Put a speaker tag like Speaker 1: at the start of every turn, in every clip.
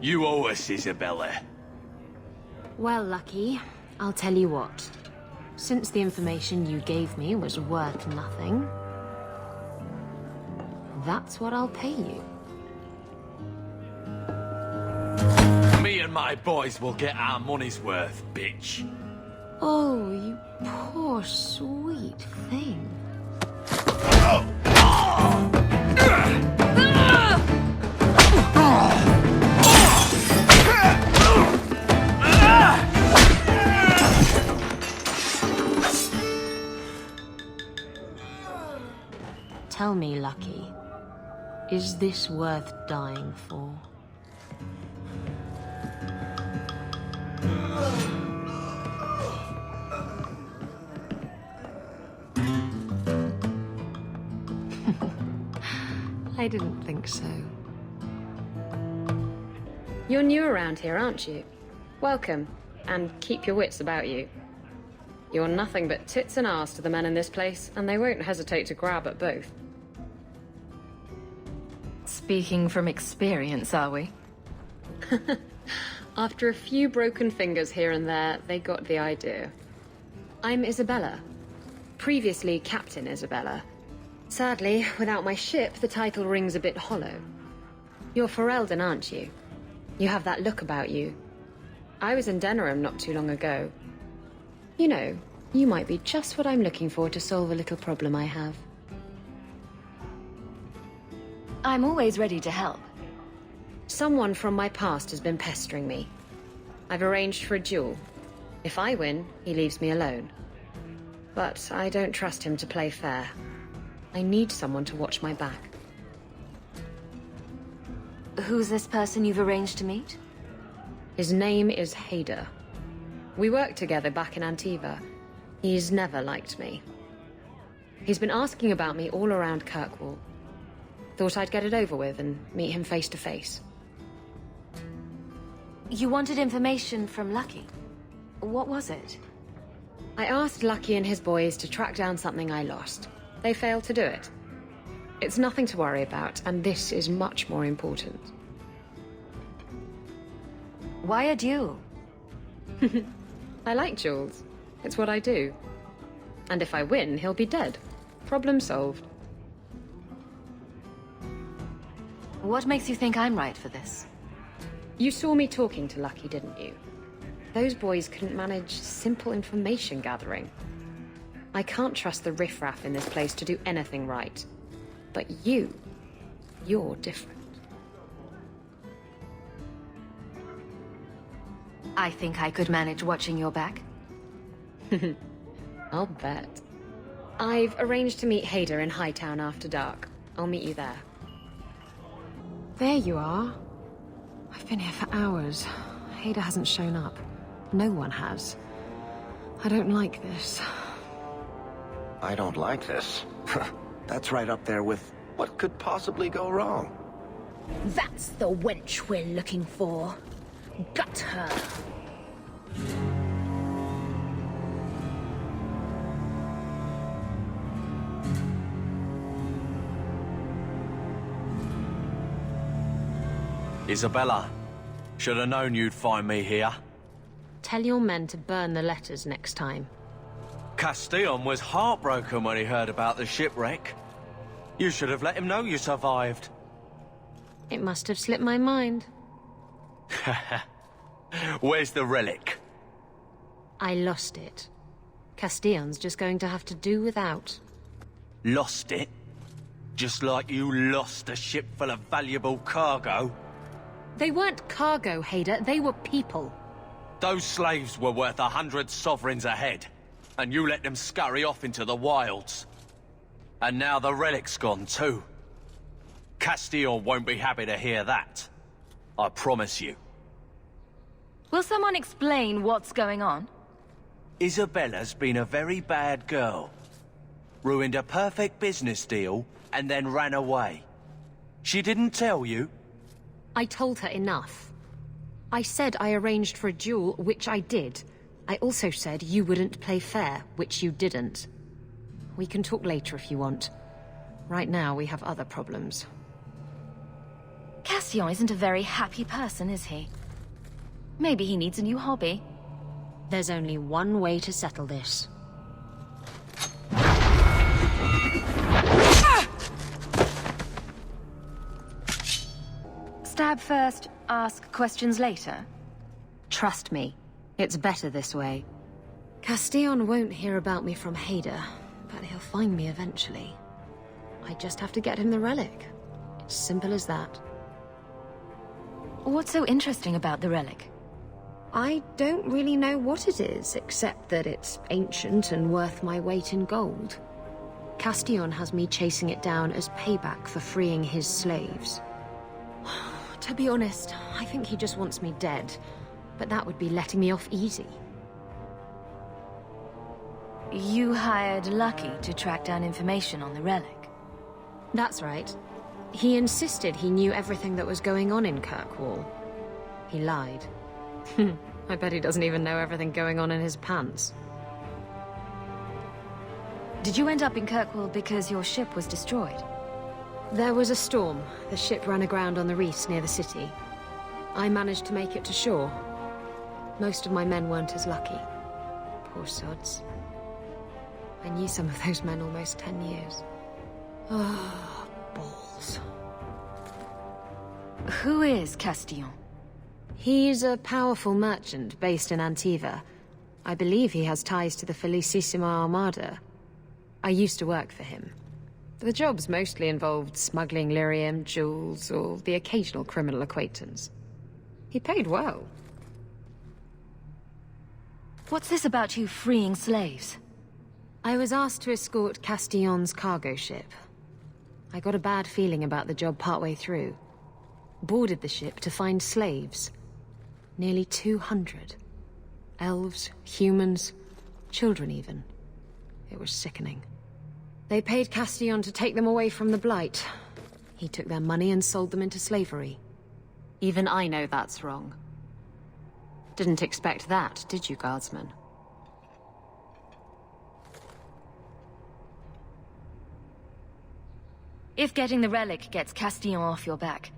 Speaker 1: You owe us, Isabela.
Speaker 2: Well, Lucky, I'll tell you what. Since the information you gave me was worth nothing, that's what I'll pay you.
Speaker 1: Me and my boys will get our money's worth, bitch.
Speaker 2: Oh, you poor, sweet thing. Tell me, Lucky, is this worth dying for? I didn't think so.
Speaker 3: You're new around here, aren't you? Welcome, and keep your wits about you. You're nothing but tits and arse to the men in this place, and they won't hesitate to grab at both.
Speaker 4: Speaking from experience, are we?
Speaker 3: After a few broken fingers here and there, they got the idea. I'm Isabela. Previously Captain Isabela. Sadly, without my ship, the title rings a bit hollow. You're Ferelden, aren't you? You have that look about you. I was in Denerim not too long ago. You know, you might be just what I'm looking for to solve a little problem I have.
Speaker 4: I'm always ready to help.
Speaker 3: Someone from my past has been pestering me. I've arranged for a duel. If I win, he leaves me alone. But I don't trust him to play fair. I need someone to watch my back.
Speaker 4: Who's this person you've arranged to meet?
Speaker 3: His name is Hader. We worked together back in Antiva. He's never liked me. He's been asking about me all around Kirkwall. Thought I'd get it over with and meet him face to face.
Speaker 4: You wanted information from Lucky. What was it?
Speaker 3: I asked Lucky and his boys to track down something I lost. They failed to do it. It's nothing to worry about, and this is much more important.
Speaker 4: Why a duel?
Speaker 3: I like duels. It's what I do. And if I win, he'll be dead. Problem solved.
Speaker 4: What makes you think I'm right for this?
Speaker 3: You saw me talking to Lucky, didn't you? Those boys couldn't manage simple information gathering. I can't trust the riffraff in this place to do anything right. But you're different.
Speaker 4: I think I could manage watching your back.
Speaker 3: I'll bet. I've arranged to meet Hader in Hightown after dark. I'll meet you there.
Speaker 2: There you are. I've been here for hours. Hader hasn't shown up. No one has. I don't like this.
Speaker 5: I don't like this. That's right up there with what could possibly go wrong.
Speaker 6: That's the wench we're looking for. Gut her.
Speaker 1: Isabela, should have known you'd find me here.
Speaker 2: Tell your men to burn the letters next time.
Speaker 1: Castillon was heartbroken when he heard about the shipwreck. You should have let him know you survived.
Speaker 2: It must have slipped my mind.
Speaker 1: Where's the relic?
Speaker 2: I lost it. Castillon's just going to have to do without.
Speaker 1: Lost it? Just like you lost a ship full of valuable cargo?
Speaker 2: They weren't cargo, Hader. They were people.
Speaker 1: Those slaves were worth 100 sovereigns a head, and you let them scurry off into the wilds. And now the relic's gone too. Castillon won't be happy to hear that. I promise you.
Speaker 4: Will someone explain what's going on?
Speaker 1: Isabela's been a very bad girl. Ruined a perfect business deal, and then ran away. She didn't tell you?
Speaker 2: I told her enough. I said I arranged for a duel, which I did. I also said you wouldn't play fair, which you didn't. We can talk later if you want. Right now, we have other problems.
Speaker 4: Cassian isn't a very happy person, is he? Maybe he needs a new hobby.
Speaker 2: There's only one way to settle this.
Speaker 4: Stab first, ask questions later.
Speaker 2: Trust me, it's better this way. Castellon won't hear about me from Hader, but he'll find me eventually. I just have to get him the relic. It's simple as that.
Speaker 4: What's so interesting about the relic?
Speaker 2: I don't really know what it is, except that it's ancient and worth my weight in gold. Castellon has me chasing it down as payback for freeing his slaves. To be honest, I think he just wants me dead, but that would be letting me off easy.
Speaker 4: You hired Lucky to track down information on the relic.
Speaker 2: That's right. He insisted he knew everything that was going on in Kirkwall. He lied. I bet he doesn't even know everything going on in his pants.
Speaker 4: Did you end up in Kirkwall because your ship was destroyed?
Speaker 2: There was a storm. The ship ran aground on the reefs near the city. I managed to make it to shore. Most of my men weren't as lucky. Poor sods. I knew some of those men almost 10 years. Ah, balls.
Speaker 4: Who is Castellon?
Speaker 2: He's a powerful merchant based in Antiva. I believe he has ties to the Felicissima Armada. I used to work for him. The jobs mostly involved smuggling lyrium, jewels, or the occasional criminal acquaintance. He paid well.
Speaker 4: What's this about you freeing slaves?
Speaker 2: I was asked to escort Castellon's cargo ship. I got a bad feeling about the job partway through. Boarded the ship to find slaves. Nearly 200. Elves, humans, children even. It was sickening. They paid Castellon to take them away from the Blight. He took their money and sold them into slavery. Even I know that's wrong. Didn't expect that, did you, Guardsman?
Speaker 4: If getting the relic gets Castellon off your back,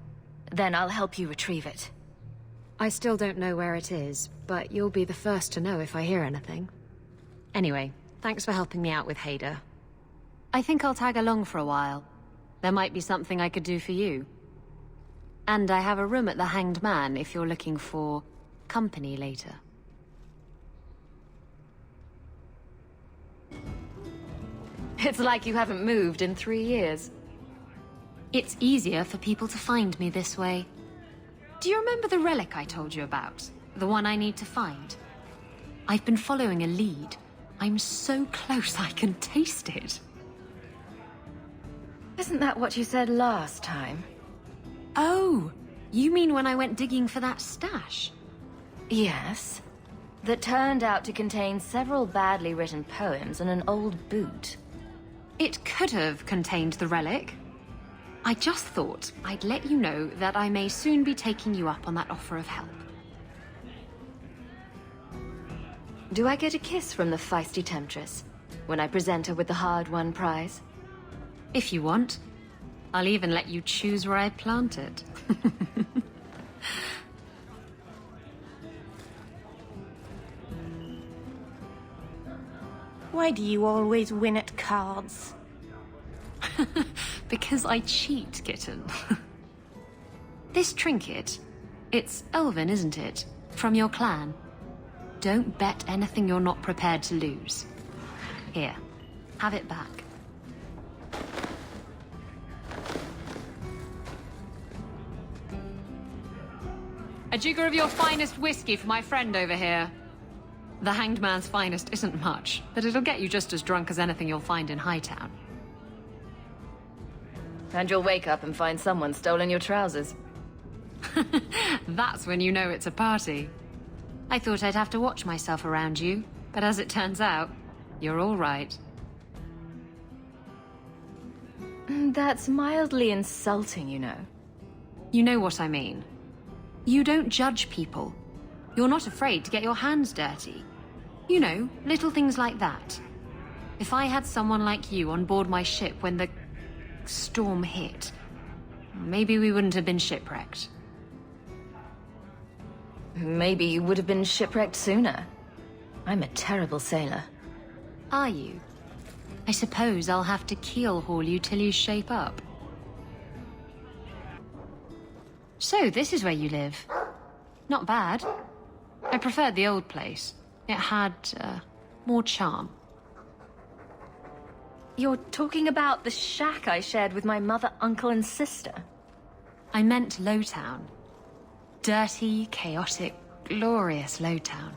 Speaker 4: then I'll help you retrieve it.
Speaker 2: I still don't know where it is, but you'll be the first to know if I hear anything. Anyway, thanks for helping me out with Hader. I think I'll tag along for a while. There might be something I could do for you. And I have a room at the Hanged Man if you're looking for company later.
Speaker 3: It's like you haven't moved in 3 years.
Speaker 2: It's easier for people to find me this way. Do you remember the relic I told you about? The one I need to find? I've been following a lead. I'm so close I can taste it.
Speaker 4: Isn't that what you said last time?
Speaker 2: Oh, you mean when I went digging for that stash?
Speaker 4: Yes. That turned out to contain several badly written poems and an old boot.
Speaker 2: It could have contained the relic. I just thought I'd let you know that I may soon be taking you up on that offer of help.
Speaker 4: Do I get a kiss from the feisty temptress when I present her with the hard-won prize?
Speaker 2: If you want. I'll even let you choose where I plant it.
Speaker 6: Why do you always win at cards?
Speaker 2: Because I cheat, kitten. This trinket, it's elven, isn't it? From your clan. Don't bet anything you're not prepared to lose. Here, have it back. A jigger of your finest whiskey for my friend over here. The Hanged Man's finest isn't much, but it'll get you just as drunk as anything you'll find in Hightown.
Speaker 4: And you'll wake up and find someone stolen your trousers.
Speaker 2: That's when you know it's a party. I thought I'd have to watch myself around you, but as it turns out, you're all right.
Speaker 4: That's mildly insulting, you know.
Speaker 2: You know what I mean. You don't judge people. You're not afraid to get your hands dirty. You know, little things like that. If I had someone like you on board my ship when the storm hit, maybe we wouldn't have been shipwrecked.
Speaker 4: Maybe you would have been shipwrecked sooner. I'm a terrible sailor.
Speaker 2: Are you? I suppose I'll have to keel haul you till you shape up. So, this is where you live. Not bad. I preferred the old place. It had, more charm.
Speaker 4: You're talking about the shack I shared with my mother, uncle, and sister.
Speaker 2: I meant Lowtown. Dirty, chaotic, glorious Lowtown.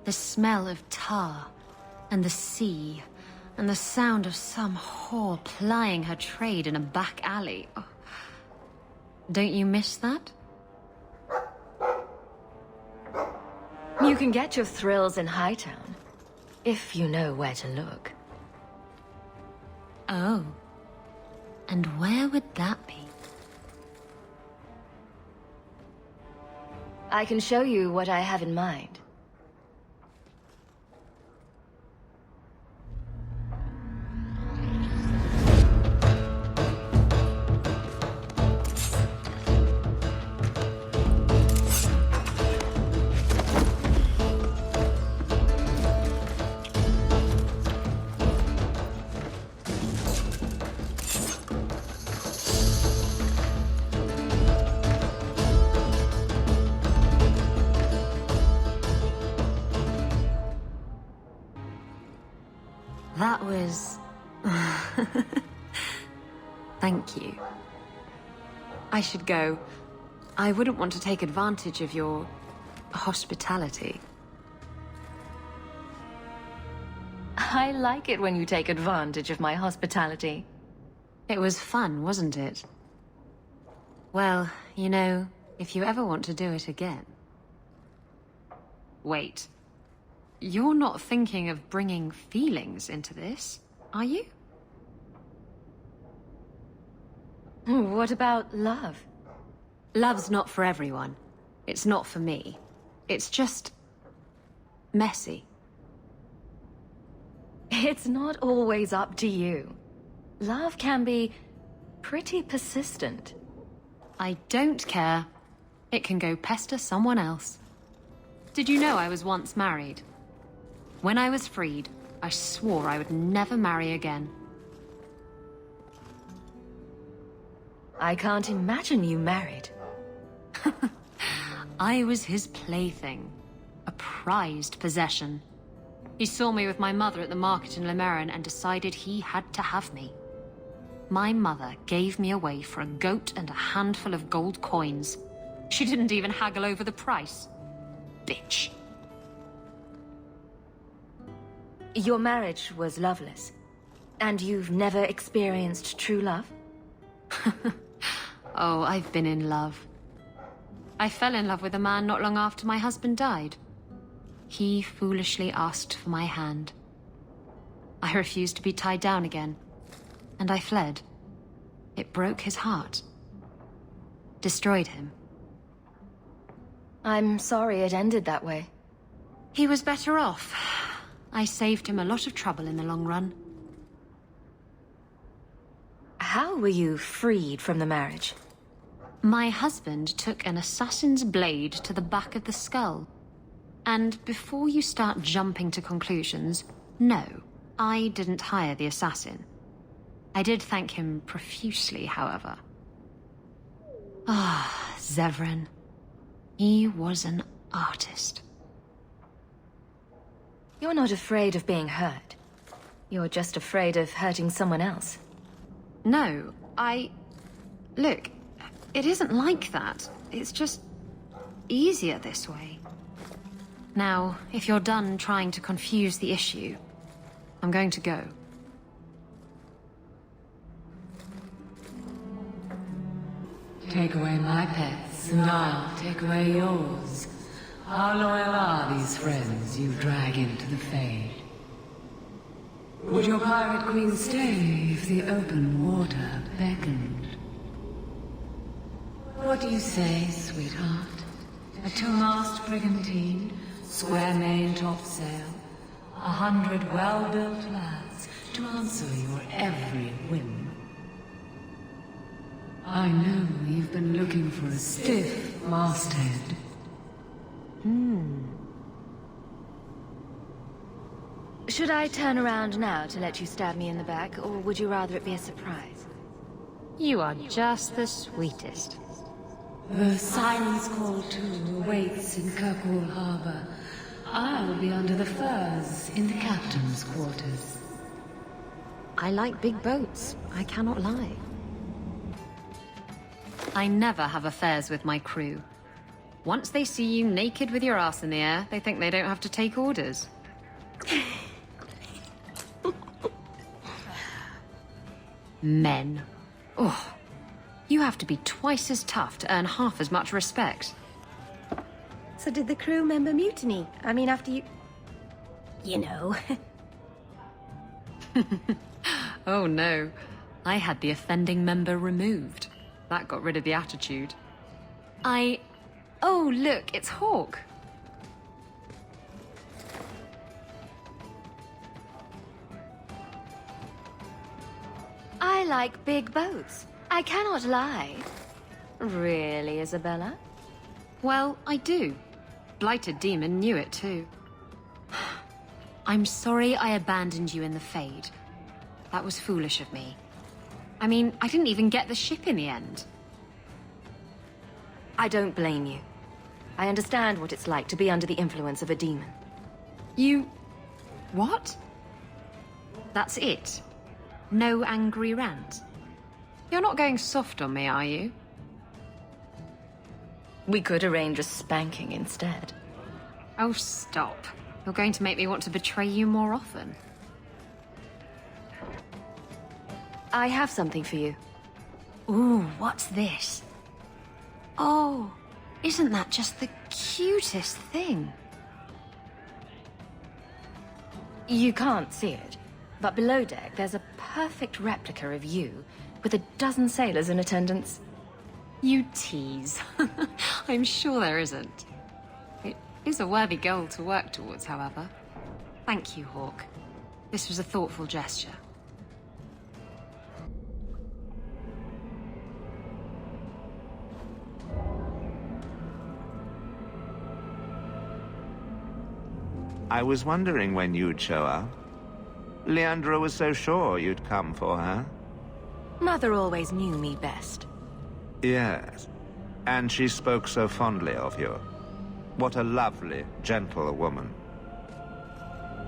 Speaker 2: The smell of tar, and the sea, and the sound of some whore plying her trade in a back alley. Oh. Don't you miss that?
Speaker 4: You can get your thrills in Hightown, if you know where to look.
Speaker 2: Oh. And where would that be?
Speaker 4: I can show you what I have in mind.
Speaker 2: That was... Thank you. I should go. I wouldn't want to take advantage of your... hospitality.
Speaker 4: I like it when you take advantage of my hospitality.
Speaker 2: It was fun, wasn't it? Well, you know, if you ever want to do it again... Wait. You're not thinking of bringing feelings into this, are you?
Speaker 4: What about love?
Speaker 2: Love's not for everyone. It's not for me. It's just... messy.
Speaker 4: It's not always up to you. Love can be pretty persistent.
Speaker 2: I don't care. It can go pester someone else. Did you know I was once married? When I was freed, I swore I would never marry again.
Speaker 4: I can't imagine you married.
Speaker 2: I was his plaything. A prized possession. He saw me with my mother at the market in Limeran and decided he had to have me. My mother gave me away for a goat and a handful of gold coins. She didn't even haggle over the price. Bitch.
Speaker 4: Your marriage was loveless, and you've never experienced true love?
Speaker 2: Oh, I've been in love. I fell in love with a man not long after my husband died. He foolishly asked for my hand. I refused to be tied down again, and I fled. It broke his heart. Destroyed him.
Speaker 4: I'm sorry it ended that way.
Speaker 2: He was better off. I saved him a lot of trouble in the long run.
Speaker 4: How were you freed from the marriage?
Speaker 2: My husband took an assassin's blade to the back of the skull. And before you start jumping to conclusions, no, I didn't hire the assassin. I did thank him profusely, however. Ah, Zevran. He was an artist.
Speaker 4: You're not afraid of being hurt. You're just afraid of hurting someone else.
Speaker 2: No, Look, it isn't like that. It's just... easier this way. Now, if you're done trying to confuse the issue, I'm going to go.
Speaker 7: Take away my pets, and I'll take away yours. How loyal are these friends you drag into the Fade? Would your pirate queen stay if the open water beckoned? What do you say, sweetheart? A two-mast brigantine, square main topsail, 100 well-built lads to answer your every whim. I know you've been looking for a stiff masthead.
Speaker 4: Should I turn around now to let you stab me in the back, or would you rather it be a surprise?
Speaker 2: You are just the sweetest.
Speaker 7: The Siren's Call 2 awaits in Kirkwall Harbor. I'll be under the firs in the captain's quarters.
Speaker 2: I like big boats, I cannot lie. I never have affairs with my crew. Once they see you naked with your ass in the air, they think they don't have to take orders. Men. Oh, you have to be twice as tough to earn half as much respect.
Speaker 6: So did the crew member mutiny? I mean, after you... You know.
Speaker 2: Oh no, I had the offending member removed. That got rid of the attitude. Oh look, it's Hawk.
Speaker 4: I like big boats. I cannot lie. Really, Isabela?
Speaker 2: Well, I do. Blighted Demon knew it too. I'm sorry I abandoned you in the Fade. That was foolish of me. I mean, I didn't even get the ship in the end.
Speaker 4: I don't blame you. I understand what it's like to be under the influence of a demon.
Speaker 2: You... what? That's it? No angry rant? You're not going soft on me, are you?
Speaker 4: We could arrange a spanking instead.
Speaker 2: Oh, stop. You're going to make me want to betray you more often.
Speaker 4: I have something for you.
Speaker 2: Ooh, what's this? Oh, isn't that just the cutest thing?
Speaker 4: You can't see it, but below deck there's a perfect replica of you, with a dozen sailors in attendance.
Speaker 2: You tease. I'm sure there isn't. It is a worthy goal to work towards, however. Thank you, Hawk. This was a thoughtful gesture.
Speaker 8: I was wondering when you'd show up. Leandra was so sure you'd come for her.
Speaker 4: Mother always knew me best.
Speaker 8: Yes, and she spoke so fondly of you. What a lovely, gentle woman.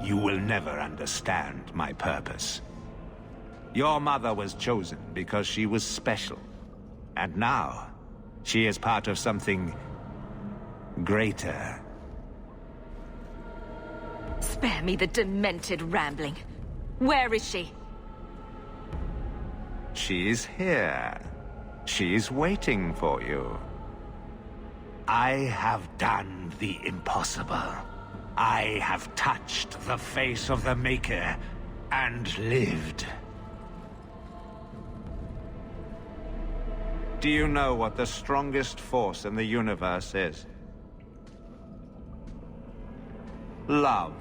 Speaker 8: You will never understand my purpose. Your mother was chosen because she was special. And now, she is part of something greater.
Speaker 4: Spare me the demented rambling. Where is she?
Speaker 8: She's here. She's waiting for you. I have done the impossible. I have touched the face of the Maker and lived. Do you know what the strongest force in the universe is? Love.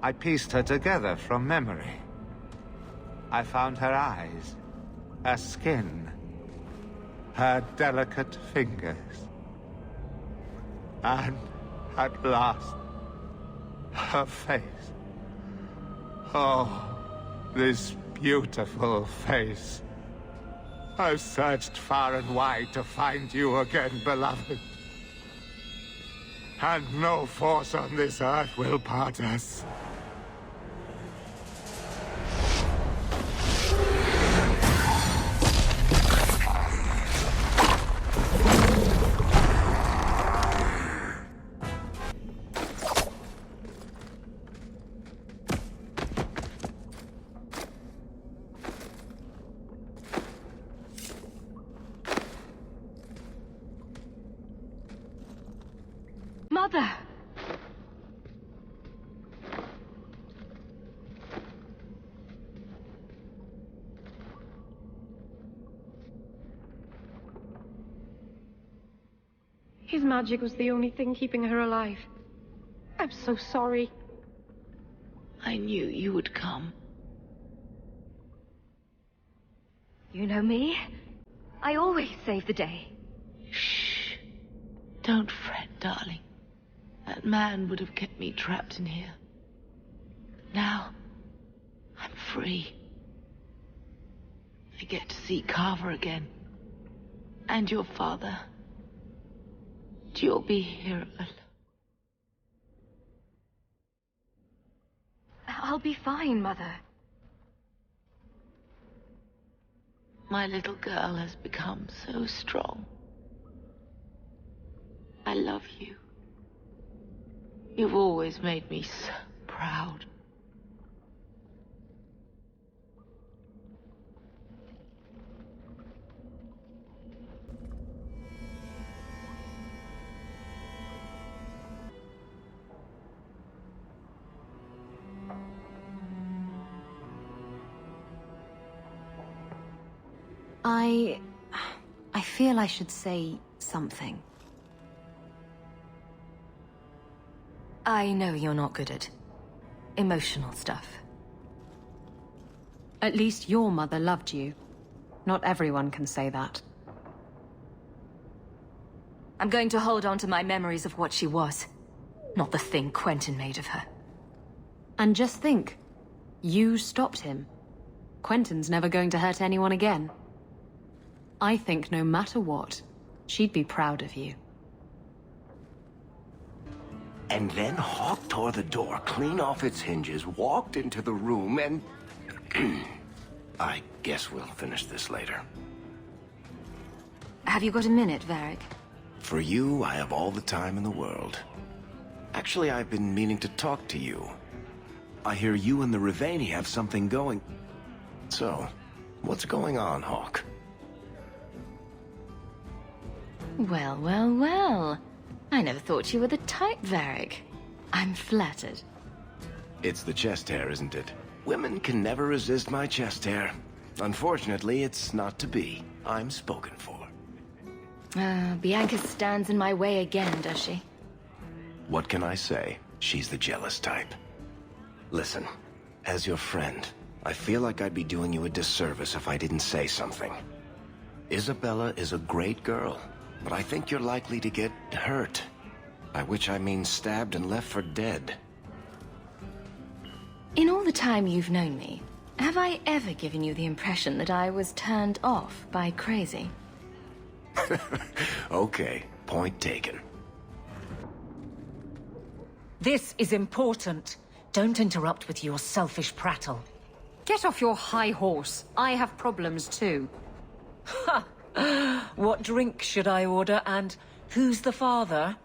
Speaker 8: I pieced her together from memory. I found her eyes, her skin, her delicate fingers. And at last, her face. Oh, this beautiful face. I've searched far and wide to find you again, beloved. And no force on this earth will part us.
Speaker 4: Mother!
Speaker 9: His magic was the only thing keeping her alive. I'm so sorry.
Speaker 7: I knew you would come.
Speaker 4: You know me? I always save the day.
Speaker 7: Shh. Don't fret, darling. That man would have kept me trapped in here. Now, I'm free. I get to see Carver again. And your father. You'll be here alone.
Speaker 4: I'll be fine, Mother.
Speaker 7: My little girl has become so strong. I love you. You've always made me so proud.
Speaker 2: I feel I should say something.
Speaker 4: I know you're not good at emotional stuff.
Speaker 2: At least your mother loved you. Not everyone can say that.
Speaker 4: I'm going to hold on to my memories of what she was, not the thing Quentin made of her.
Speaker 2: And just think, you stopped him. Quentin's never going to hurt anyone again. I think no matter what, she'd be proud of you.
Speaker 5: And then Hawk tore the door clean off its hinges, walked into the room, and... I guess we'll finish this later.
Speaker 4: Have you got a minute, Varric?
Speaker 5: For you, I have all the time in the world. Actually, I've been meaning to talk to you. I hear you and the Rivaini have something going. So, what's going on, Hawk?
Speaker 4: Well, well, well. I never thought you were the type, Varric. I'm flattered.
Speaker 5: It's the chest hair, isn't it? Women can never resist my chest hair. Unfortunately, it's not to be. I'm spoken for.
Speaker 4: Bianca stands in my way again, does she?
Speaker 5: What can I say? She's the jealous type. Listen, as your friend, I feel like I'd be doing you a disservice if I didn't say something. Isabela is a great girl, but I think you're likely to get hurt. By which I mean stabbed and left for dead.
Speaker 4: In all the time you've known me, have I ever given you the impression that I was turned off by crazy?
Speaker 5: Okay, point taken.
Speaker 10: This is important. Don't interrupt with your selfish prattle.
Speaker 2: Get off your high horse. I have problems too.
Speaker 10: Ha! What drink should I order, and who's the father?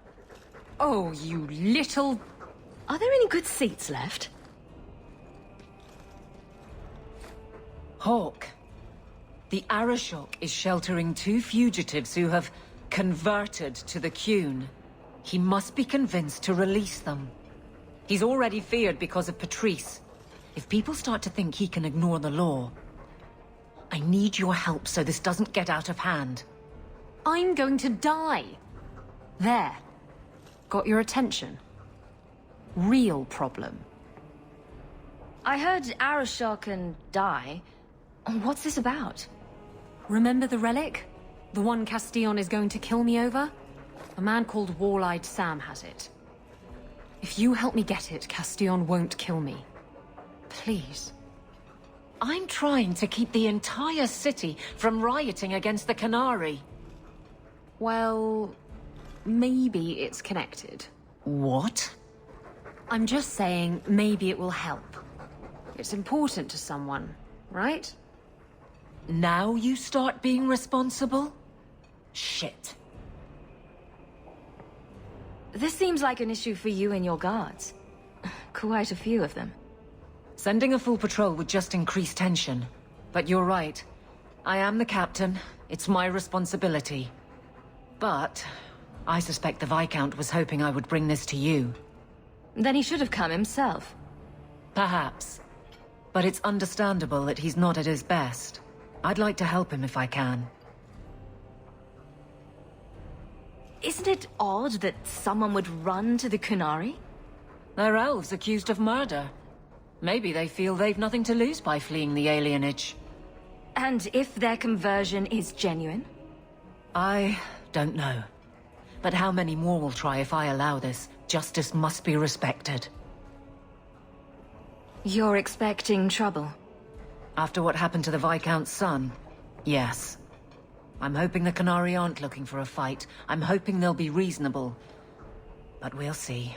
Speaker 2: Oh, you little...
Speaker 4: Are there any good seats left?
Speaker 10: Hawk. The Arashok is sheltering 2 fugitives who have converted to the Qun. He must be convinced to release them. He's already feared because of Patrice. If people start to think he can ignore the law, I need your help so this doesn't get out of hand.
Speaker 2: I'm going to die. There. Got your attention? Real problem.
Speaker 4: I heard Arashok and die. What's this about?
Speaker 2: Remember the relic? The one Castillon is going to kill me over? A man called Wall-Eyed Sam has it. If you help me get it, Castillon won't kill me. Please.
Speaker 10: I'm trying to keep the entire city from rioting against the Canary.
Speaker 2: Well, maybe it's connected.
Speaker 10: What?
Speaker 2: I'm just saying maybe it will help. It's important to someone, right?
Speaker 10: Now you start being responsible? Shit.
Speaker 4: This seems like an issue for you and your guards. Quite a few of them.
Speaker 10: Sending a full patrol would just increase tension. But you're right. I am the captain. It's my responsibility. But I suspect the Viscount was hoping I would bring this to you.
Speaker 4: Then he should have come himself.
Speaker 10: Perhaps. But it's understandable that he's not at his best. I'd like to help him if I can.
Speaker 4: Isn't it odd that someone would run to the Kunari?
Speaker 10: They're elves accused of murder. Maybe they feel they've nothing to lose by fleeing the alienage.
Speaker 4: And if their conversion is genuine?
Speaker 10: I don't know. But how many more will try if I allow this? Justice must be respected.
Speaker 4: You're expecting trouble?
Speaker 10: After what happened to the Viscount's son, yes. I'm hoping the Qunari aren't looking for a fight. I'm hoping they'll be reasonable. But we'll see.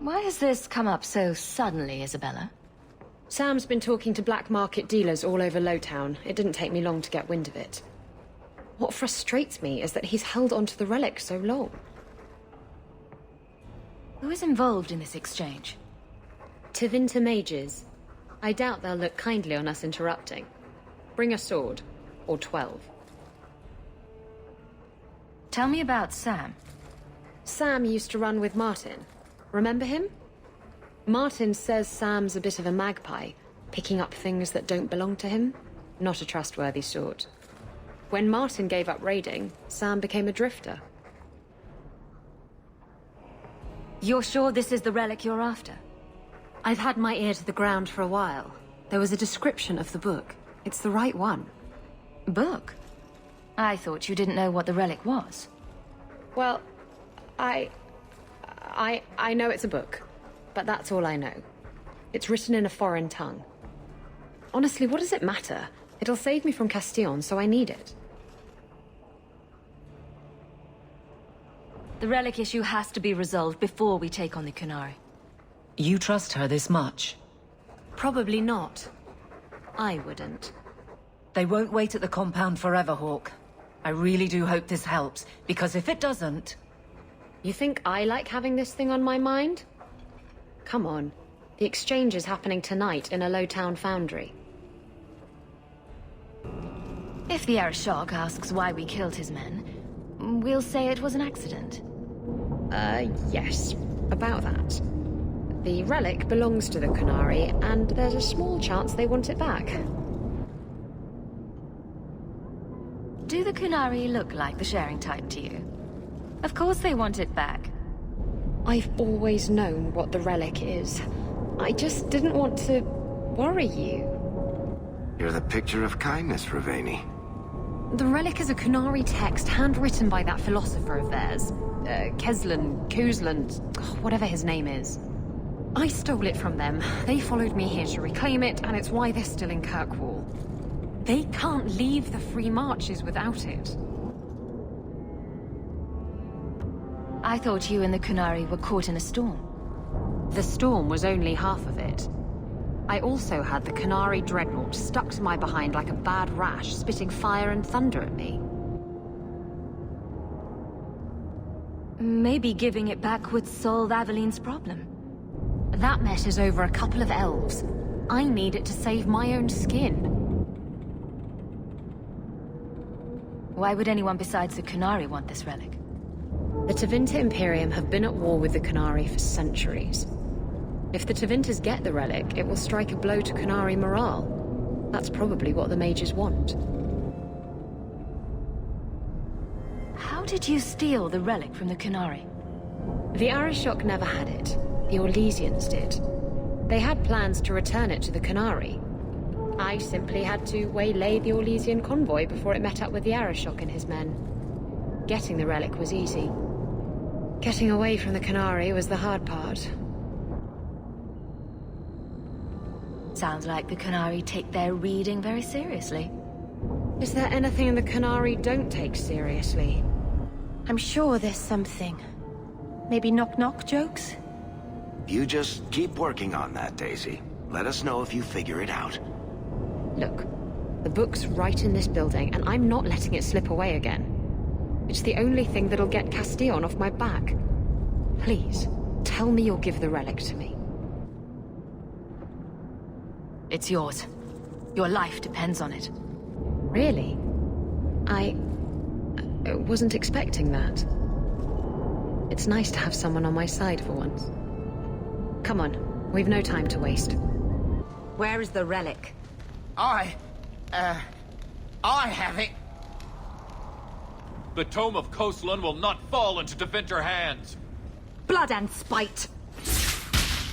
Speaker 4: Why has this come up so suddenly, Isabela?
Speaker 3: Sam's been talking to black market dealers all over Lowtown. It didn't take me long to get wind of it. What frustrates me is that he's held onto the relic so long.
Speaker 4: Who is involved in this exchange?
Speaker 3: Tevinter mages. I doubt they'll look kindly on us interrupting. Bring a sword. Or 12.
Speaker 4: Tell me about Sam.
Speaker 3: Sam used to run with Martin. Remember him? Martin says Sam's a bit of a magpie, picking up things that don't belong to him. Not a trustworthy sort. When Martin gave up raiding, Sam became a drifter.
Speaker 4: You're sure this is the relic you're after?
Speaker 2: I've had my ear to the ground for a while. There was a description of the book. It's the right one.
Speaker 4: Book? I thought you didn't know what the relic was.
Speaker 3: Well, I know it's a book, but that's all I know. It's written in a foreign tongue. Honestly, what does it matter? It'll save me from Castillon, so I need it.
Speaker 4: The relic issue has to be resolved before we take on the Qunari.
Speaker 10: You trust her this much?
Speaker 2: Probably not. I wouldn't.
Speaker 10: They won't wait at the compound forever, Hawk. I really do hope this helps, because if it doesn't...
Speaker 3: You think I like having this thing on my mind? Come on. The exchange is happening tonight in a Lowtown foundry.
Speaker 4: If the Arishok asks why we killed his men, we'll say it was an accident.
Speaker 3: Yes. About that. The relic belongs to the Qunari, and there's a small chance they want it back.
Speaker 4: Do the Qunari look like the sharing type to you? Of course they want it back.
Speaker 3: I've always known what the relic is. I just didn't want to worry you.
Speaker 5: You're the picture of kindness, Raveni.
Speaker 2: The relic is a Qunari text handwritten by that philosopher of theirs. Kuzlan, whatever his name is. I stole it from them. They followed me here to reclaim it, and it's why they're still in Kirkwall. They can't leave the Free Marches without it.
Speaker 4: I thought you and the Qunari were caught in a storm.
Speaker 2: The storm was only half of it. I also had the Qunari dreadnought stuck to my behind like a bad rash, spitting fire and thunder at me.
Speaker 4: Maybe giving it back would solve Aveline's problem.
Speaker 2: That mess is over a couple of elves. I need it to save my own skin.
Speaker 4: Why would anyone besides the Qunari want this relic?
Speaker 3: The Tevinter Imperium have been at war with the Qunari for centuries. If the Tevinters get the relic, it will strike a blow to Qunari morale. That's probably what the mages want.
Speaker 4: How did you steal the relic from the Qunari?
Speaker 3: The Arishok never had it. The Orlesians did. They had plans to return it to the Qunari. I simply had to waylay the Orlesian convoy before it met up with the Arishok and his men. Getting the relic was easy. Getting away from the Qunari was the hard part.
Speaker 4: Sounds like the Qunari take their reading very seriously.
Speaker 3: Is there anything the Qunari don't take seriously?
Speaker 6: I'm sure there's something. Maybe knock-knock jokes?
Speaker 5: You just keep working on that, Daisy. Let us know if you figure it out.
Speaker 3: Look, the book's right in this building, and I'm not letting it slip away again. It's the only thing that'll get Castillon off my back. Please, tell me you'll give the relic to me.
Speaker 4: It's yours. Your life depends on it.
Speaker 3: Really? I wasn't expecting that. It's nice to have someone on my side for once. Come on, we've no time to waste.
Speaker 10: Where is the relic?
Speaker 11: I have it.
Speaker 1: The Tome of Koslan will not fall into Tevinter hands.
Speaker 2: Blood and spite!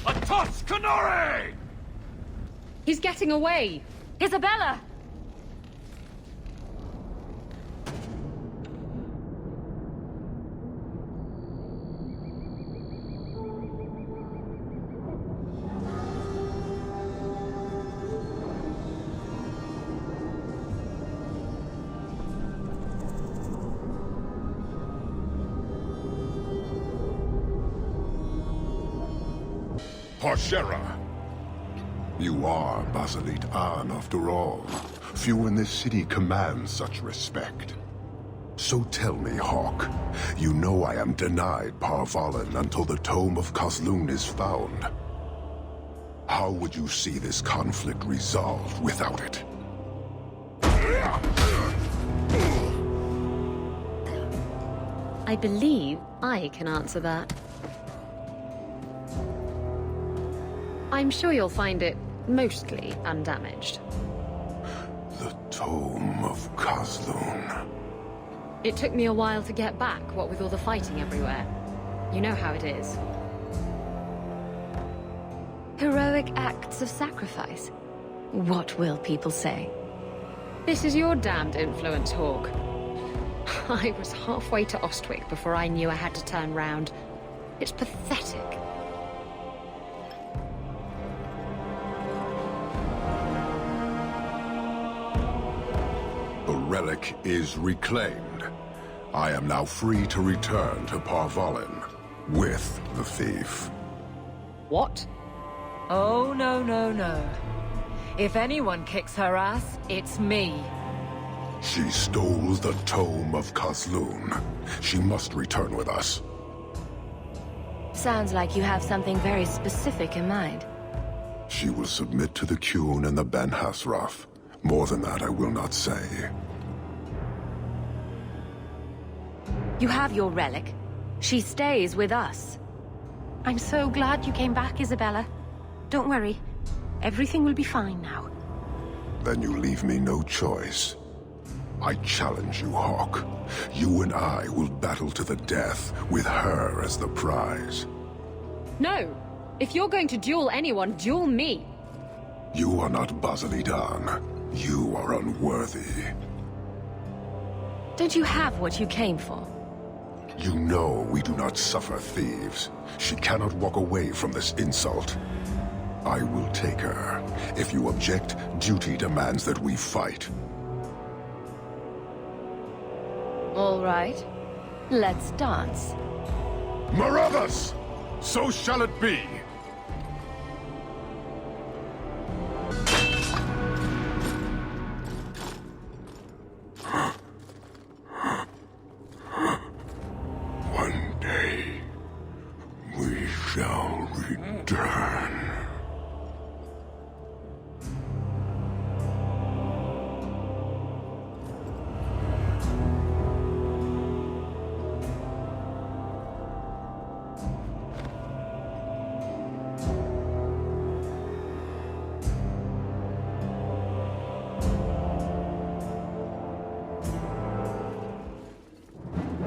Speaker 1: A toss, Qunari!
Speaker 3: He's getting away!
Speaker 4: Isabela!
Speaker 11: Parshera! You are Basilit An, after all. Few in this city command such respect. So tell me, Hawk, you know I am denied Parvalen until the Tome of Kozlun is found. How would you see this conflict resolved without it?
Speaker 3: I believe I can answer that. I'm sure you'll find it mostly undamaged.
Speaker 11: The Tome of Kozlun.
Speaker 3: It took me a while to get back, what with all the fighting everywhere. You know how it is.
Speaker 2: Heroic acts of sacrifice. What will people say?
Speaker 3: This is your damned influence, Hawk. I was halfway to Ostwick before I knew I had to turn round. It's pathetic.
Speaker 11: The relic is reclaimed. I am now free to return to Parvalen with the thief.
Speaker 3: What?
Speaker 10: Oh, no, no, no. If anyone kicks her ass, it's me.
Speaker 11: She stole the Tome of Kozlun. She must return with us.
Speaker 2: Sounds like you have something very specific in mind.
Speaker 11: She will submit to the Qun and the Ben Hasraf. More than that, I will not say.
Speaker 2: You have your relic. She stays with us.
Speaker 9: I'm so glad you came back, Isabela. Don't worry. Everything will be fine now.
Speaker 11: Then you leave me no choice. I challenge you, Hawk. You and I will battle to the death, with her as the prize.
Speaker 3: No! If you're going to duel anyone, duel me!
Speaker 11: You are not Basilit An. You are unworthy.
Speaker 2: Don't you have what you came for?
Speaker 11: You know we do not suffer thieves. She cannot walk away from this insult. I will take her. If you object, duty demands that we fight.
Speaker 2: All right. Let's dance.
Speaker 11: Marathas! So shall it be! One day, we shall return.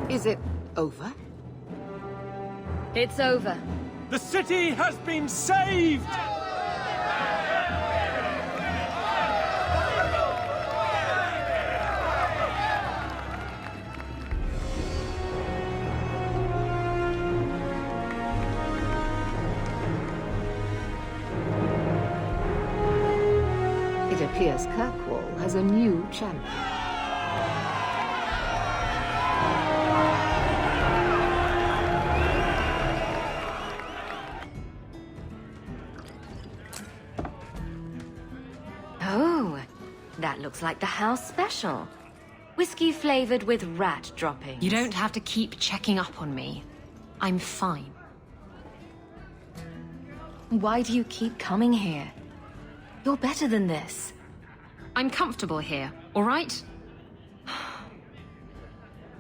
Speaker 2: Is it over?
Speaker 3: It's over.
Speaker 1: The city has been saved!
Speaker 2: It appears Kirkwall has a new champion. Oh, that looks like the house special. Whiskey flavored with rat droppings.
Speaker 3: You don't have to keep checking up on me. I'm fine.
Speaker 2: Why do you keep coming here? You're better than this.
Speaker 3: I'm comfortable here, all right?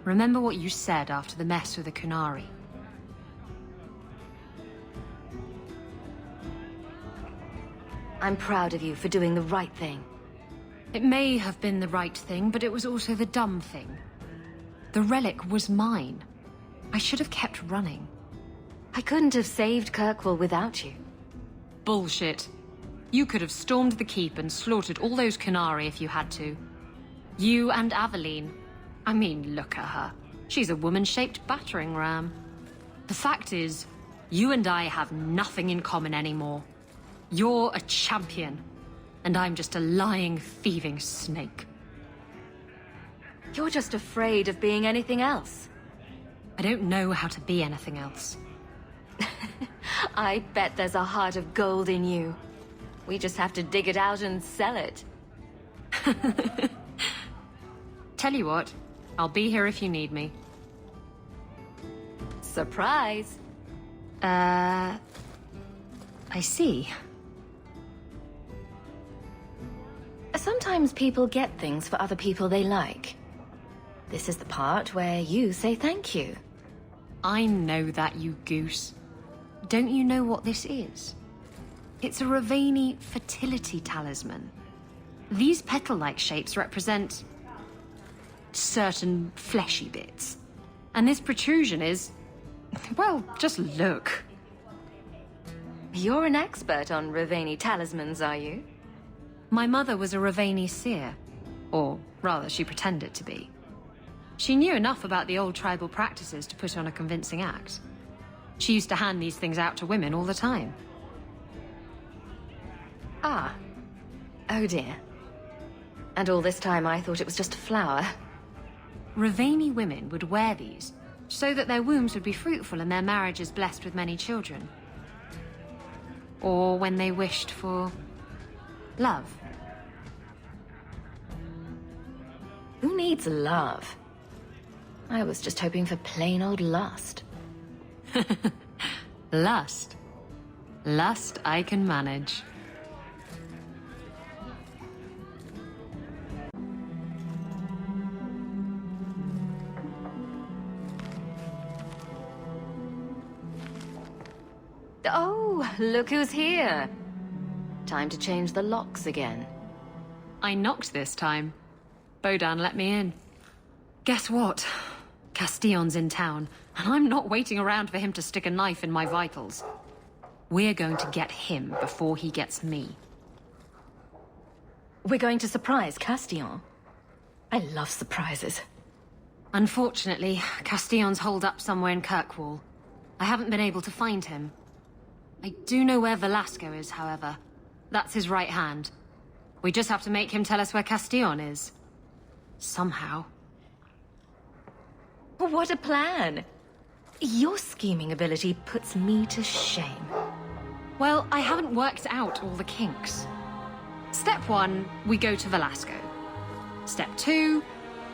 Speaker 3: Remember what you said after the mess with the Kunari.
Speaker 2: I'm proud of you for doing the right thing.
Speaker 3: It may have been the right thing, but it was also the dumb thing. The relic was mine. I should have kept running.
Speaker 2: I couldn't have saved Kirkwall without you.
Speaker 3: Bullshit. You could have stormed the keep and slaughtered all those Canari if you had to. You and Aveline. I mean, look at her. She's a woman-shaped battering ram. The fact is, you and I have nothing in common anymore. You're a champion, and I'm just a lying, thieving snake.
Speaker 4: You're just afraid of being anything else.
Speaker 3: I don't know how to be anything else.
Speaker 4: I bet there's a heart of gold in you. We just have to dig it out and sell it.
Speaker 3: Tell you what, I'll be here if you need me.
Speaker 4: Surprise!
Speaker 3: I see.
Speaker 4: Sometimes people get things for other people they like. This is the part where you say thank you.
Speaker 3: I know that, you goose. Don't you know what this is? It's a Ravani fertility talisman. These petal-like shapes represent certain fleshy bits. And this protrusion is... well, just look.
Speaker 4: You're an expert on Ravani talismans, are you?
Speaker 3: My mother was a Ravani seer. Or rather, she pretended to be. She knew enough about the old tribal practices to put on a convincing act. She used to hand these things out to women all the time.
Speaker 4: Ah. Oh dear. And all this time I thought it was just a flower.
Speaker 3: Ravani women would wear these, so that their wombs would be fruitful and their marriages blessed with many children. Or when they wished for... love.
Speaker 4: Who needs love? I was just hoping for plain old lust.
Speaker 3: Lust. Lust I can manage.
Speaker 4: Oh, look who's here. Time to change the locks again.
Speaker 3: I knocked this time. Bodan let me in. Guess what? Castillon's in town, and I'm not waiting around for him to stick a knife in my vitals. We're going to get him before he gets me.
Speaker 4: We're going to surprise Castillon. I love surprises.
Speaker 3: Unfortunately, Castillon's holed up somewhere in Kirkwall. I haven't been able to find him. I do know where Velasco is, however. That's his right hand. We just have to make him tell us where Castillon is. Somehow.
Speaker 4: What a plan! Your scheming ability puts me to shame.
Speaker 3: Well, I haven't worked out all the kinks. Step 1, we go to Velasco. Step 2,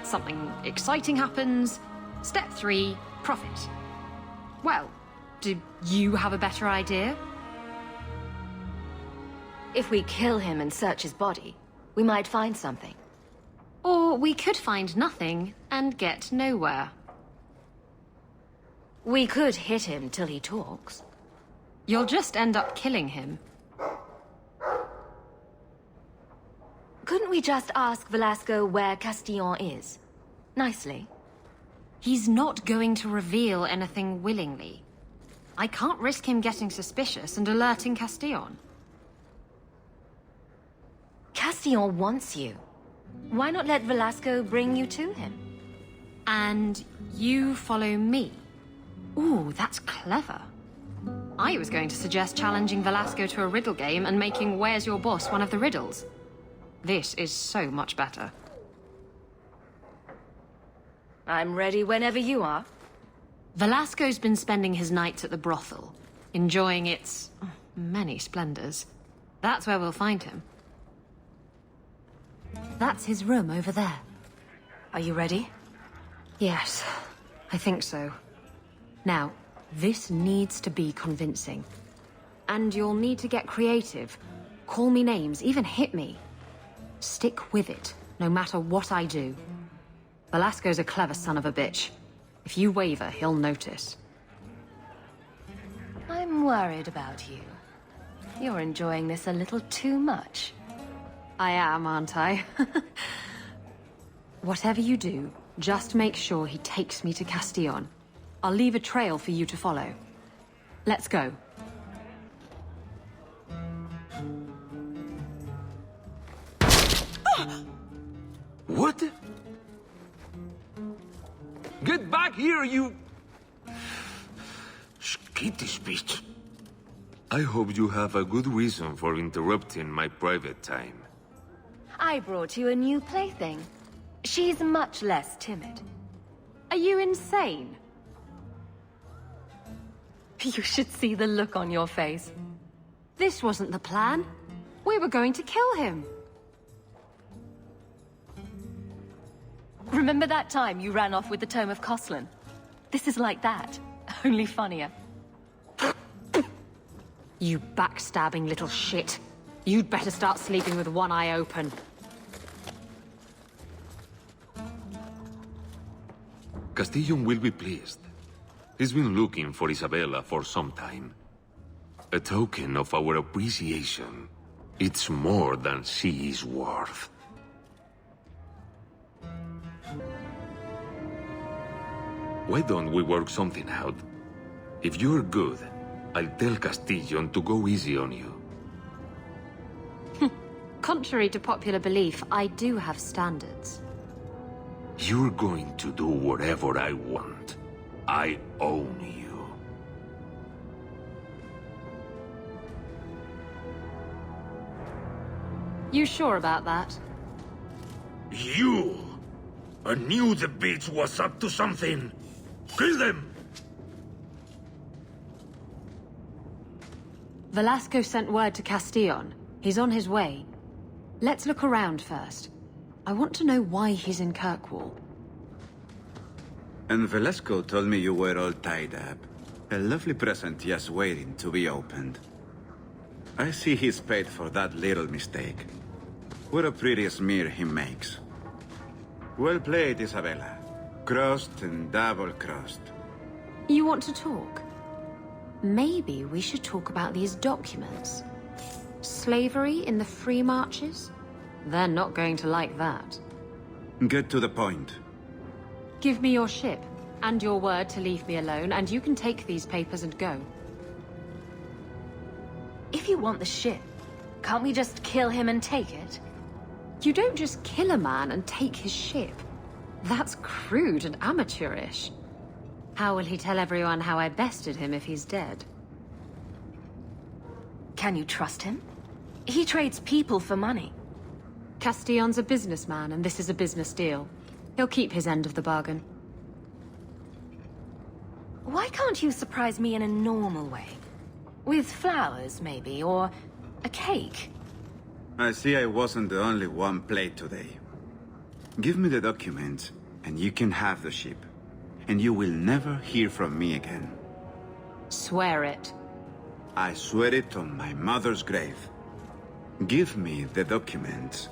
Speaker 3: something exciting happens. Step 3, profit. Well, do you have a better idea?
Speaker 4: If we kill him and search his body, we might find something.
Speaker 3: Or we could find nothing and get nowhere.
Speaker 4: We could hit him till he talks.
Speaker 3: You'll just end up killing him.
Speaker 4: Couldn't we just ask Velasco where Castillon is? Nicely.
Speaker 3: He's not going to reveal anything willingly. I can't risk him getting suspicious and alerting Castillon.
Speaker 4: Castillon wants you. Why not let Velasco bring you to him?
Speaker 3: And you follow me. Ooh, that's clever. I was going to suggest challenging Velasco to a riddle game and making Where's Your Boss one of the riddles. This is so much better.
Speaker 4: I'm ready whenever you are.
Speaker 3: Velasco's been spending his nights at the brothel, enjoying its many splendors. That's where we'll find him. That's his room over there.
Speaker 4: Are you ready?
Speaker 3: Yes, I think so. Now, this needs to be convincing. And you'll need to get creative. Call me names, even hit me. Stick with it, no matter what I do. Velasco's a clever son of a bitch. If you waver, he'll notice.
Speaker 4: I'm worried about you. You're enjoying this a little too much.
Speaker 3: I am, aren't I? Whatever you do, just make sure he takes me to Castillon. I'll leave a trail for you to follow. Let's go.
Speaker 12: What? Get back here, you... skittish bitch. I hope you have a good reason for interrupting my private time.
Speaker 4: I brought you a new plaything. She's much less timid.
Speaker 2: Are you insane?
Speaker 4: You should see the look on your face.
Speaker 2: This wasn't the plan. We were going to kill him.
Speaker 4: Remember that time you ran off with the Tome of Coslin? This is like that, only funnier.
Speaker 2: You backstabbing little shit. You'd better start sleeping with one eye open.
Speaker 12: Castillon will be pleased. He's been looking for Isabela for some time. A token of our appreciation. It's more than she is worth. Why don't we work something out? If you're good, I'll tell Castillon to go easy on you.
Speaker 2: Contrary to popular belief, I do have standards.
Speaker 12: You're going to do whatever I want. I own you.
Speaker 2: You sure about that?
Speaker 12: You! I knew the bitch was up to something! Kill them!
Speaker 2: Velasco sent word to Castillon. He's on his way. Let's look around first. I want to know why he's in Kirkwall.
Speaker 13: And Velasco told me you were all tied up. A lovely present just waiting to be opened. I see he's paid for that little mistake. What a pretty smear he makes. Well played, Isabela. Crossed and double-crossed.
Speaker 2: You want to talk? Maybe we should talk about these documents. Slavery in the Free Marches? They're not going to like that.
Speaker 13: Get to the point.
Speaker 2: Give me your ship, and your word to leave me alone, and you can take these papers and go.
Speaker 4: If you want the ship, can't we just kill him and take it?
Speaker 2: You don't just kill a man and take his ship. That's crude and amateurish. How will he tell everyone how I bested him if he's dead?
Speaker 4: Can you trust him? He trades people for money.
Speaker 2: Castillon's a businessman, and this is a business deal. He'll keep his end of the bargain.
Speaker 4: Why can't you surprise me in a normal way? With flowers, maybe, or a cake?
Speaker 13: I see I wasn't the only one played today. Give me the documents, and you can have the ship. And you will never hear from me again.
Speaker 2: Swear it.
Speaker 13: I swear it on my mother's grave. Give me the documents.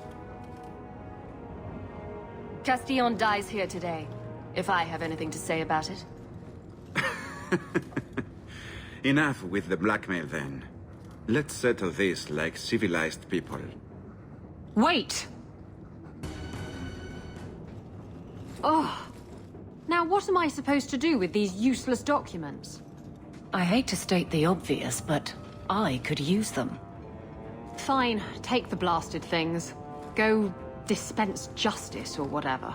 Speaker 4: Castillon dies here today, if I have anything to say about it.
Speaker 13: Enough with the blackmail, then. Let's settle this like civilized people.
Speaker 2: Wait! Oh. Now what am I supposed to do with these useless documents?
Speaker 4: I hate to state the obvious, but I could use them.
Speaker 2: Fine, take the blasted things. Go dispense justice or whatever.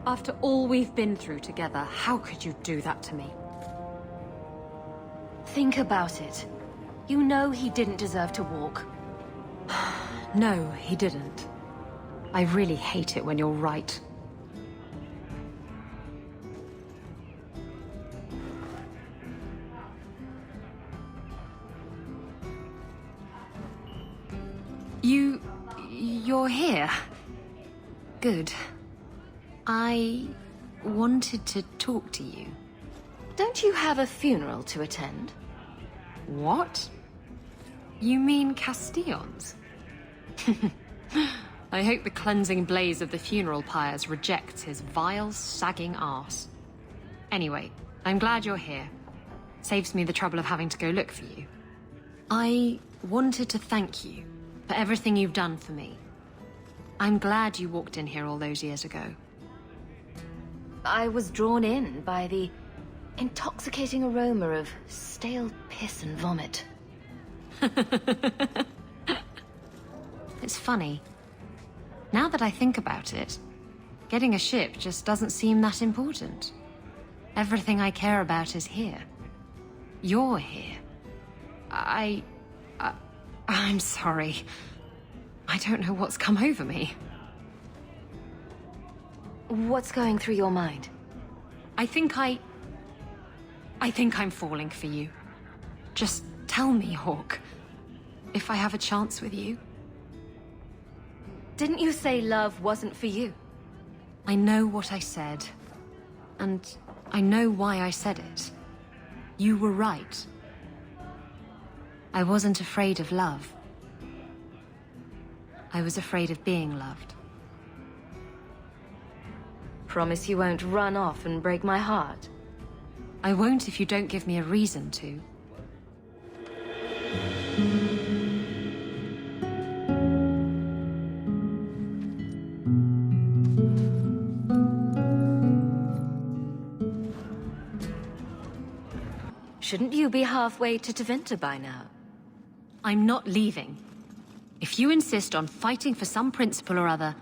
Speaker 2: After all we've been through together, how could you do that to me?
Speaker 4: Think about it. You know he didn't deserve to walk.
Speaker 2: No, he didn't. I really hate it when you're right. You're here. Good. I wanted to talk to you.
Speaker 4: Don't you have a funeral to attend?
Speaker 2: What? You mean Castillon's? I hope the cleansing blaze of the funeral pyres rejects his vile, sagging arse. Anyway, I'm glad you're here. Saves me the trouble of having to go look for you. I wanted to thank you for everything you've done for me. I'm glad you walked in here all those years ago.
Speaker 4: I was drawn in by the intoxicating aroma of stale piss and vomit.
Speaker 2: It's funny. Now that I think about it, getting a ship just doesn't seem that important. Everything I care about is here. You're here. I'm sorry. I don't know what's come over me.
Speaker 4: What's going through your mind?
Speaker 2: I think I'm falling for you. Just tell me, Hawk, if I have a chance with you.
Speaker 4: Didn't you say love wasn't for you?
Speaker 2: I know what I said, and I know why I said it. You were right. I wasn't afraid of love. I was afraid of being loved.
Speaker 4: Promise you won't run off and break my heart?
Speaker 2: I won't if you don't give me a reason to.
Speaker 4: Shouldn't you be halfway to Tevinter by now?
Speaker 2: I'm not leaving. If you insist on fighting for some principle or other,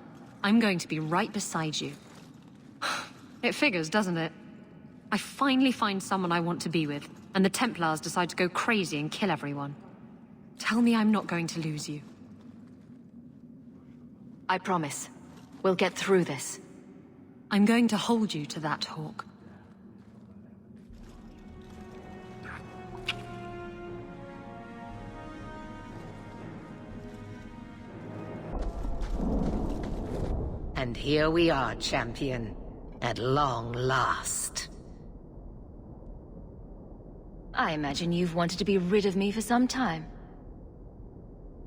Speaker 2: I'm going to be right beside you. It figures, doesn't it? I finally find someone I want to be with, and the Templars decide to go crazy and kill everyone. Tell me I'm not going to lose you.
Speaker 4: I promise. We'll get through this.
Speaker 2: I'm going to hold you to that, Hawk.
Speaker 14: And here we are, champion. At long last.
Speaker 4: I imagine you've wanted to be rid of me for some time.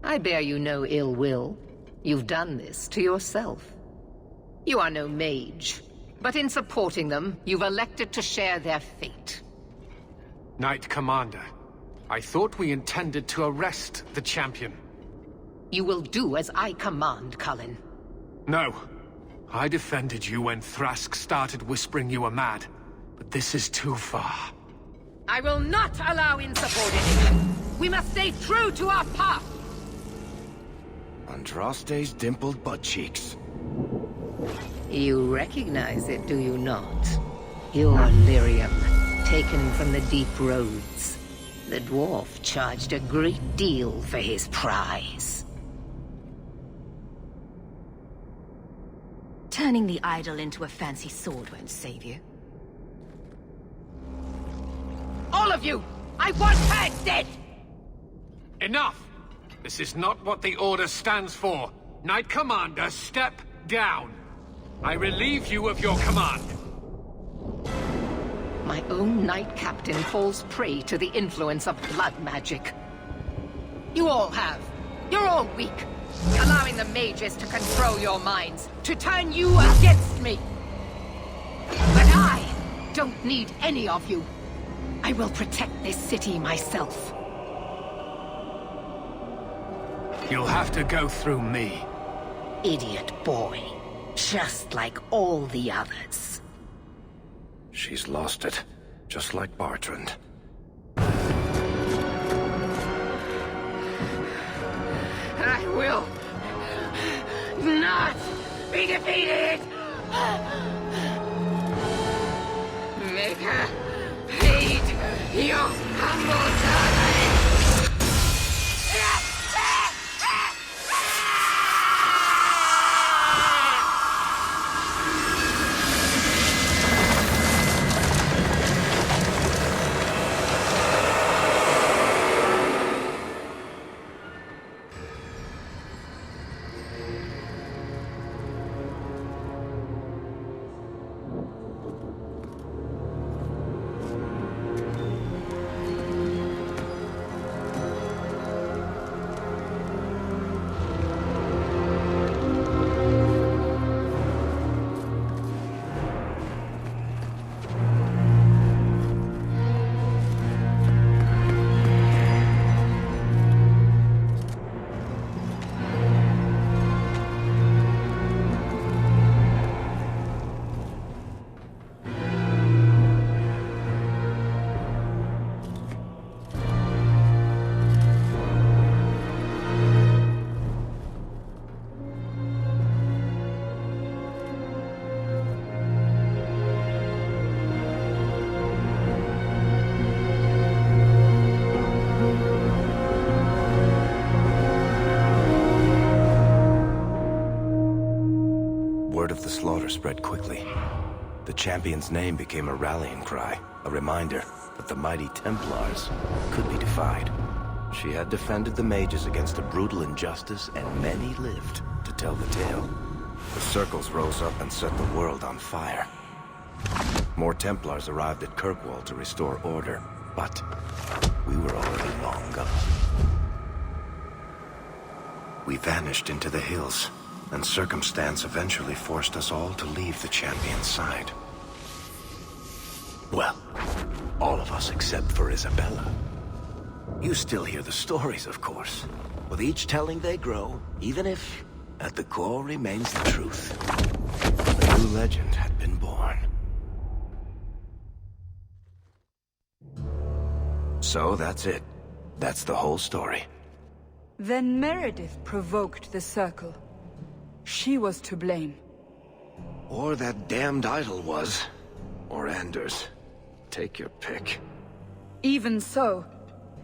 Speaker 14: I bear you no ill will. You've done this to yourself. You are no mage, but in supporting them, you've elected to share their fate.
Speaker 15: Knight Commander, I thought we intended to arrest the champion.
Speaker 14: You will do as I command, Cullen.
Speaker 15: No. I defended you when Thrask started whispering you were mad, but this is too far.
Speaker 14: I will not allow insubordination. We must stay true to our path.
Speaker 5: Andraste's dimpled butt cheeks.
Speaker 14: You recognize it, do you not? Your lyrium, taken from the deep roads. The dwarf charged a great deal for his prize.
Speaker 4: Turning the idol into a fancy sword won't save you.
Speaker 14: All of you! I want her dead!
Speaker 15: Enough! This is not what the Order stands for. Knight Commander, step down. I relieve you of your command.
Speaker 14: My own Knight Captain falls prey to the influence of blood magic. You all have. You're all weak. Allowing the mages to control your minds, to turn you against me. But I don't need any of you. I will protect this city myself.
Speaker 15: You'll have to go through me.
Speaker 14: Idiot boy. Just like all the others.
Speaker 5: She's lost it, just like Bartrand.
Speaker 14: I will not be defeated! Make her hate your humble servant!
Speaker 5: Word of the slaughter spread quickly. The champion's name became a rallying cry, a reminder that the mighty Templars could be defied. She had defended the mages against a brutal injustice, and many lived to tell the tale. The circles rose up and set the world on fire. More Templars arrived at Kirkwall to restore order, but we were already long gone. We vanished into the hills, and circumstance eventually forced us all to leave the champion's side. Well, all of us except for Isabela. You still hear the stories, of course. With each telling they grow, even if, at the core, remains the truth. A new legend had been born. So that's it. That's the whole story.
Speaker 16: Then Meredith provoked the Circle. She was to blame.
Speaker 5: Or that damned idol was. Or Anders. Take your pick.
Speaker 16: Even so,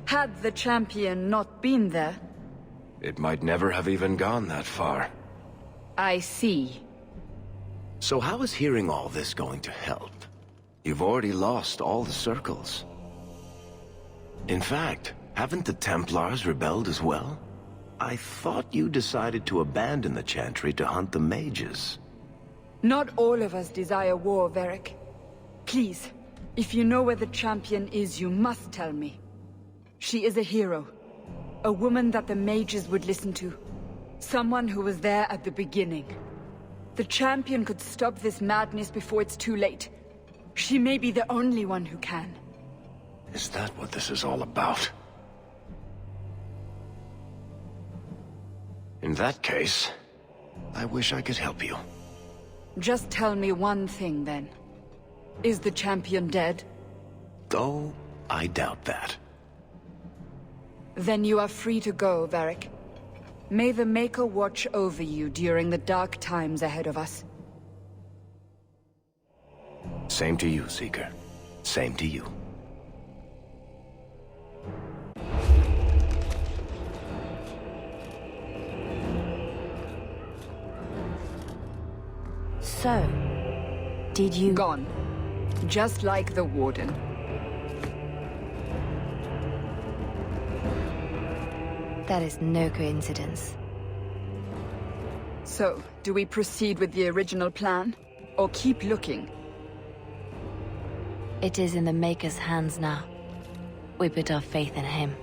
Speaker 16: had the champion not been there...
Speaker 5: It might never have even gone that far.
Speaker 16: I see.
Speaker 5: So how is hearing all this going to help? You've already lost all the circles. In fact, haven't the Templars rebelled as well? I thought you decided to abandon the Chantry to hunt the mages.
Speaker 16: Not all of us desire war, Varric. Please, if you know where the champion is, you must tell me. She is a hero. A woman that the mages would listen to. Someone who was there at the beginning. The champion could stop this madness before it's too late. She may be the only one who can.
Speaker 5: Is that what this is all about? In that case, I wish I could help you.
Speaker 16: Just tell me one thing, then. Is the champion dead?
Speaker 5: Though, I doubt that.
Speaker 16: Then you are free to go, Varric. May the Maker watch over you during the dark times ahead of us.
Speaker 5: Same to you, Seeker. Same to you.
Speaker 2: So, did you...
Speaker 16: Gone. Just like the Warden.
Speaker 2: That is no coincidence.
Speaker 16: So, do we proceed with the original plan? Or keep looking?
Speaker 2: It is in the Maker's hands now. We put our faith in him.